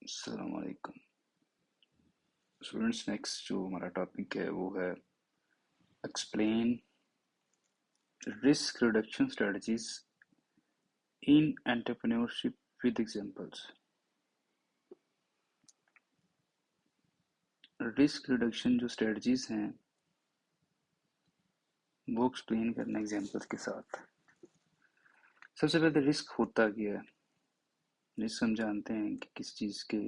अस्सलाम वालेकुम students. Next जो हमारा टॉपिक है वो है explain risk reduction strategies in entrepreneurship with examples. Risk reduction जो स्ट्रेटजीज हैं वो एक्सप्लेन करना एग्जांपल्स के साथ। सबसे पहले रिस्क होता क्या है। रिस्क हम जानते हैं कि किस चीज़ के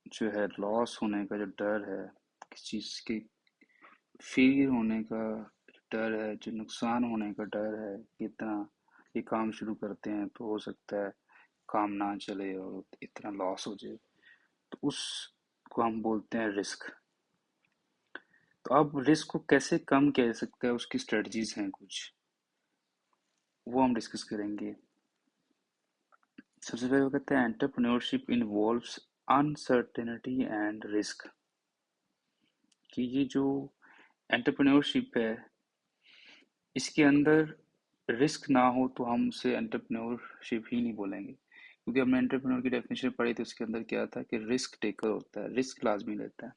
जो है लॉस होने का जो डर है, किस चीज़ के फेलियर होने का डर है, जो नुकसान होने का डर है कि इतना ये काम शुरू करते हैं तो हो सकता है काम ना चले और इतना लॉस हो जाए, तो उसको हम बोलते हैं रिस्क। तो अब रिस्क को कैसे कम किया जा सकता है, उसकी स्ट्रेटजीज हैं कुछ, वो हम डिस्कस करेंगे। सबसे पहले वो कहते हैं entrepreneurship involves uncertainty and risk. कि ये जो एंटरप्रेन्योरशिप है इसके अंदर रिस्क ना हो तो हम उसे एंटरप्रेन्योरशिप ही नहीं बोलेंगे, क्योंकि हमने एंटरप्रेन्योर की डेफिनेशन पढ़ी थी। उसके अंदर क्या था कि रिस्क टेकर होता है, रिस्क लाजमी लेता है।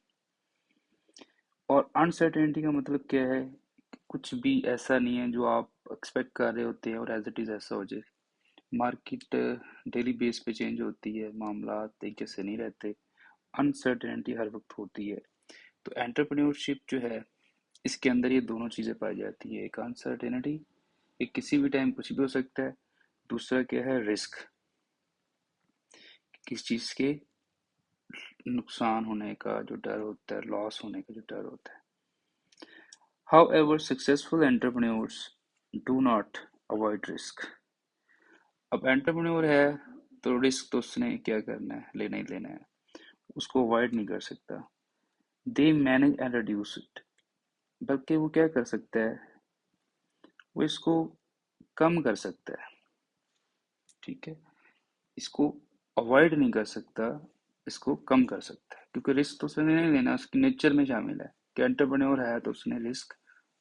और अनसर्टेनिटी का मतलब क्या है कि कुछ भी ऐसा नहीं है जो आप एक्सपेक्ट कर रहे होते हैं और एज इट इज़ ऐसा हो जाए। मार्केट डेली बेस पे चेंज होती है, मामला एक जैसे नहीं रहते, अनसर्टेनिटी हर वक्त होती है। तो एंटरप्रेन्योरशिप जो है इसके अंदर ये दोनों चीज़ें पाई जाती है, एक अनसर्टेनिटी, एक किसी भी टाइम कुछ भी हो सकता है, दूसरा क्या है रिस्क, किस चीज़ के नुकसान होने का जो डर होता है, लॉस होने का जो डर होता है। However, successful entrepreneurs do not avoid risk. अब एंटरप्रेन्योर है तो रिस्क तो उसने क्या करना है, लेना ही लेना है, उसको अवॉइड नहीं कर सकता। They manage and reduce it, बल्कि वो क्या कर सकता है, वो इसको कम कर सकता है। ठीक है, इसको अवॉइड नहीं कर सकता, इसको कम कर सकता है, क्योंकि रिस्क तो उसने नहीं लेना, उसकी नेचर में शामिल है कि एंटरप्रेन्योर है तो उसने रिस्क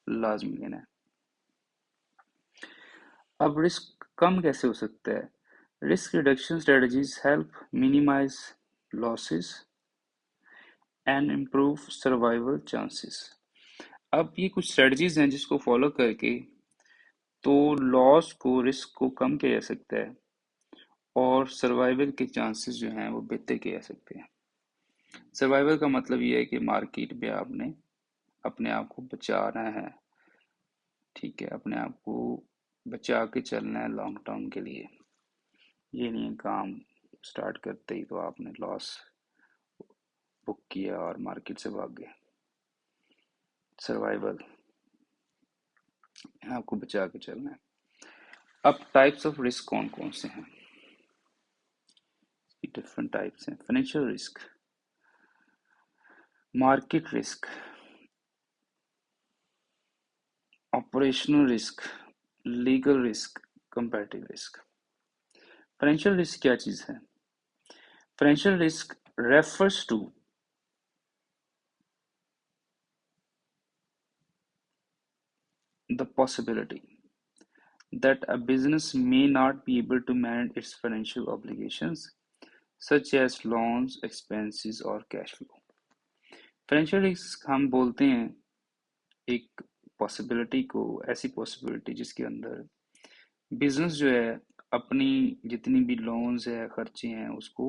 लाजमी लेना है। अब रिस्क कम कैसे हो सकता है। Risk reduction strategies help minimize losses and improve survival chances. अब ये कुछ स्ट्रेटजीज हैं जिसको फॉलो करके तो लॉस को, रिस्क को कम किया जा सकता है और सर्वाइवल के चांसेस जो हैं वो बेहतर किए जा सकते हैं। सर्वाइवल का मतलब ये है कि मार्केट में आपने अपने आप को बचाना है। ठीक है, अपने आप को बचा के चलना है लॉन्ग टर्म के लिए। ये नहीं है काम स्टार्ट करते ही तो आपने लॉस बुक किया और मार्केट से भाग गए। सर्वाइवल, आपको बचा के चलना है। अब टाइप्स ऑफ रिस्क कौन कौन से हैं, डिफरेंट टाइप्स हैं। Financial risk, market risk, operational risk, legal risk, comparative risk. Financial risk क्या चीज है। Financial risk refers to the possibility that a business may not be able to manage its financial obligations, such as loans, expenses or cash flow. Financial risk हम बोलते हैं एक possibility को, ऐसी possibility जिसके अंदर बिजनेस जो है अपनी जितनी भी लोन्स है, खर्चे हैं, उसको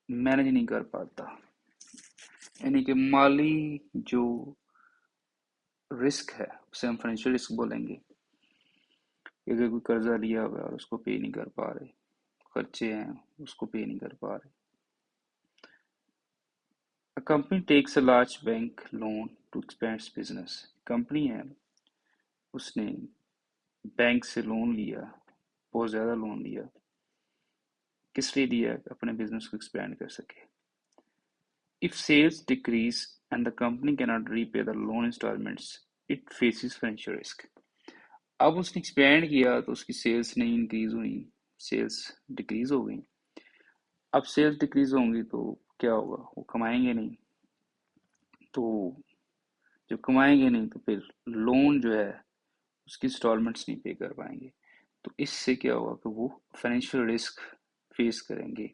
मैनेज नहीं कर पाता। यानी कि माली जो रिस्क है उसे हम फाइनेंशियल रिस्क बोलेंगे। कि अगर कोई कर्जा लिया हुआ है और उसको पे नहीं कर पा रहे, खर्चे हैं उसको पे नहीं कर पा रहे। A company takes a large bank loan to expand its business. Company है, उसने बैंक से लोन लिया, बहुत ज़्यादा लोन लिया। किस लिए लिया, अपने बिजनेस को एक्सपैंड कर सके। If sales decrease and the company cannot repay the loan installments, it faces financial risk. अब उसने एक्सपैंड किया तो उसकी सेल्स नहीं इंक्रीज हुई, सेल्स डिक्रीज हो गई। अब सेल्स डिक्रीज होंगी तो क्या होगा, वो कमाएंगे नहीं। तो जब कमाएंगे नहीं तो फिर लोन जो है उसकी इंस्टॉलमेंट्स नहीं पे कर पाएंगे। तो इससे क्या होगा कि वो फाइनेंशियल रिस्क फेस करेंगे।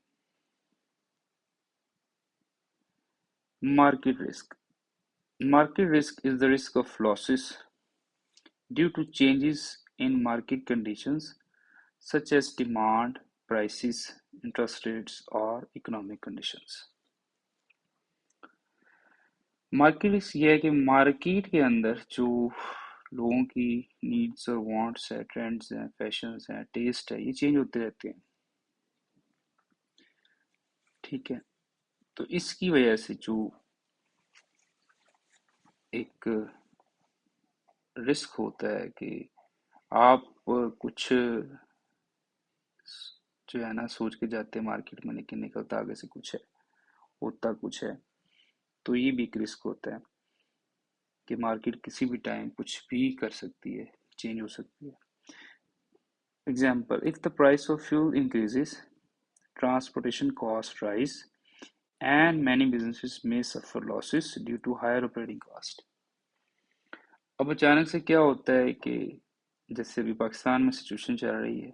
Market risk, market risk is the risk of losses due to changes in market conditions such as demand, prices, interest rates, or economic conditions. Market risk ये है कि मार्केट के अंदर जो लोगों की नीड्स और वांट्स है, ट्रेंड्स हैं, फैशंस हैं, टेस्ट है, ये चेंज होते रहते हैं। ठीक है, तो इसकी वजह से जो एक रिस्क होता है कि आप कुछ जो है ना सोच के जाते हैं मार्केट में, लेकिन निकलता आगे से कुछ है, होता कुछ है। तो ये भी एक रिस्क होता है कि मार्केट किसी भी टाइम कुछ भी कर सकती है, चेंज हो सकती है। Example, if the price of fuel increases, transportation costs rise, and many businesses may suffer losses due to higher operating cost. अब अचानक से क्या होता है कि जैसे अभी पाकिस्तान में सिचुएशन चल रही है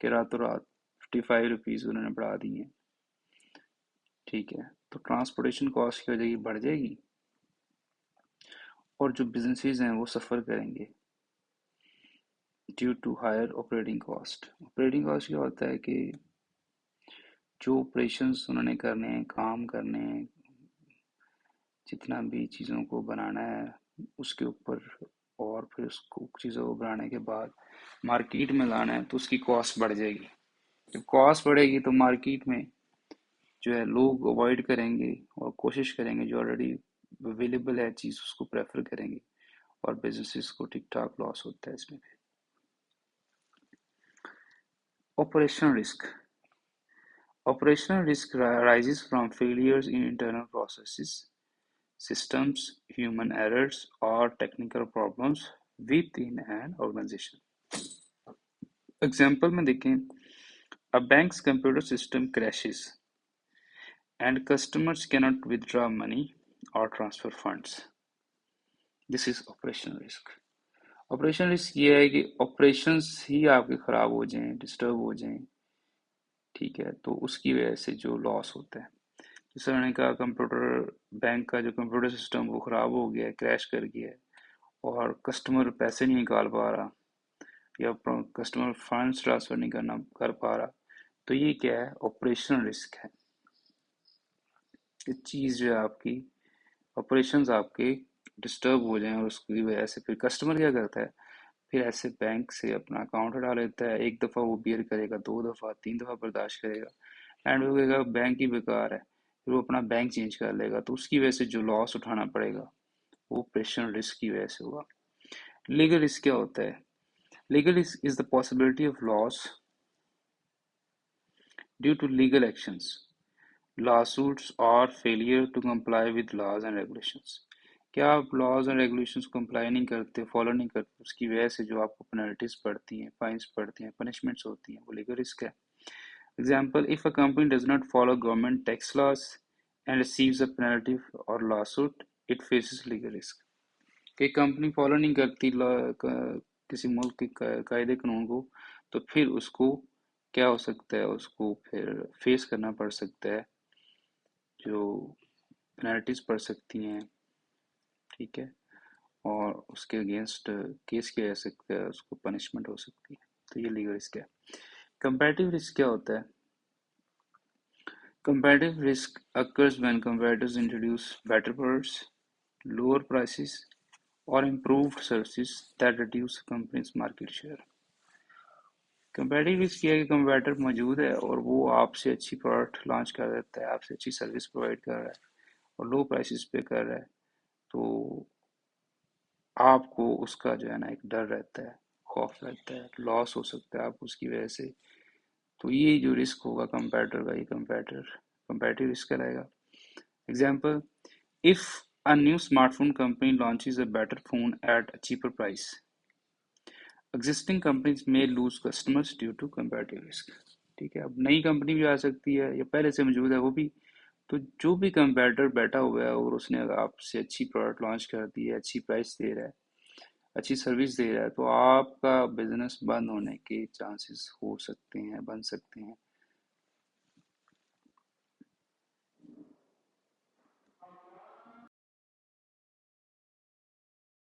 कि रातों रात 55 रुपीज़ उन्होंने बढ़ा दी है। ठीक है, तो ट्रांसपोर्टेशन कॉस्ट की वजह ये बढ़ जाएगी और जो बिजनेसेस हैं वो सफ़र करेंगे due to higher operating cost. Operating cost क्या होता है कि जो ऑपरेशंस उन्होंने करने हैं, काम करने हैं, जितना भी चीज़ों को बनाना है उसके ऊपर, और फिर उसको चीज़ों को बनाने के बाद मार्केट में लाना है तो उसकी कॉस्ट बढ़ जाएगी। जब कॉस्ट बढ़ेगी तो मार्केट में जो है लोग अवॉइड करेंगे और कोशिश करेंगे जो ऑलरेडी अवेलेबल है चीज़ उसको प्रेफर करेंगे और बिजनेसेस को ठीक ठाक लॉस होता है इसमें। Operational risk, operational risk arises from failures in internal processes, systems, human errors, or technical problems within an organization. Example में देखें, a bank's computer system crashes and customers cannot withdraw money or transfer funds. This is operational risk. Operation risk ये है कि operations ही आपके खराब हो जाएं, disturb हो जाएं, ठीक है, तो उसकी वजह से जो लॉस होता है, जैसे मैंने कहा कंप्यूटर, बैंक का जो कंप्यूटर सिस्टम वो ख़राब हो गया है, क्रैश कर गया है और कस्टमर पैसे नहीं निकाल पा रहा या कस्टमर फंड्स ट्रांसफ़र नहीं कर पा रहा, तो ये क्या है, ऑपरेशनल रिस्क है। ये चीज़ जो है आपकी, ऑपरेशंस आपके डिस्टर्ब हो जाएं और उसकी वजह से फिर कस्टमर क्या करता है, फिर ऐसे बैंक से अपना अकाउंट हटा लेता है। एक दफ़ा वो बियर करेगा, 2 दफ़ा, 3 दफ़ा बर्दाश्त करेगा, एंड वो कहेगा बैंक ही बेकार है, फिर वो अपना बैंक चेंज कर लेगा, तो उसकी वजह से जो लॉस उठाना पड़ेगा वो ऑपरेशनल रिस्क की वजह से होगा। लीगल रिस्क क्या होता है? Legal risk is the possibility of loss due to legal actions, lawsuits or failure to comply with laws and regulations। क्या आप लॉज एंड रेगुलेशंस को कंप्लाई नहीं करते, फॉलो नहीं करते, उसकी वजह से जो आपको पेनल्टीज पड़ती हैं, फाइन्स पड़ती हैं, पनिशमेंट्स होती हैं, वो लीगल रिस्क है। Example, if a company does not follow government tax laws and receives a penalty और lawsuit, it faces legal risk. कि कंपनी फॉलो नहीं करती किसी मुल्क के कायदे कानून को, तो फिर उसको क्या हो सकता है, उसको फिर फेस करना पड़ सकता है, जो पेनल्टीज पड़ सकती हैं, ठीक है, और उसके अगेंस्ट केस किया जा सकता है, उसको पनिशमेंट हो सकती है। तो ये लीगल रिस्क है। कंपैरेटिव रिस्क क्या होता है? Comparative risk occurs when competitors introduce better products, lower prices, or improved services that reduce a company's market share। Comparative risk ये है कि कंपैरेटर मौजूद है और वो आपसे अच्छी प्रोडक्ट लॉन्च कर देता है, आपसे अच्छी सर्विस प्रोवाइड कर रहा है और लो प्राइसेस पे कर रहा है, तो आपको उसका जो है ना एक डर रहता है, खौफ रहता है, लॉस हो सकता है आप उसकी वजह से। तो ये जो रिस्क होगा कंपैरेटर का, ये कंपैरेटिव रिस्क कहलाएगा। Example, if a new smartphone company launches a better phone at a cheaper price, existing companies में lose customers due to comparative risk. ठीक है, अब नई कंपनी भी आ सकती है या पहले से मौजूद है वो भी, तो जो भी कंपैरेटर बैठा हुआ है और उसने आपसे अच्छी प्रोडक्ट लॉन्च कर दी है, अच्छी प्राइस दे रहा है, अच्छी सर्विस दे रहा है तो आपका बिजनेस बंद होने के चांसेस हो सकते हैं, बन सकते हैं।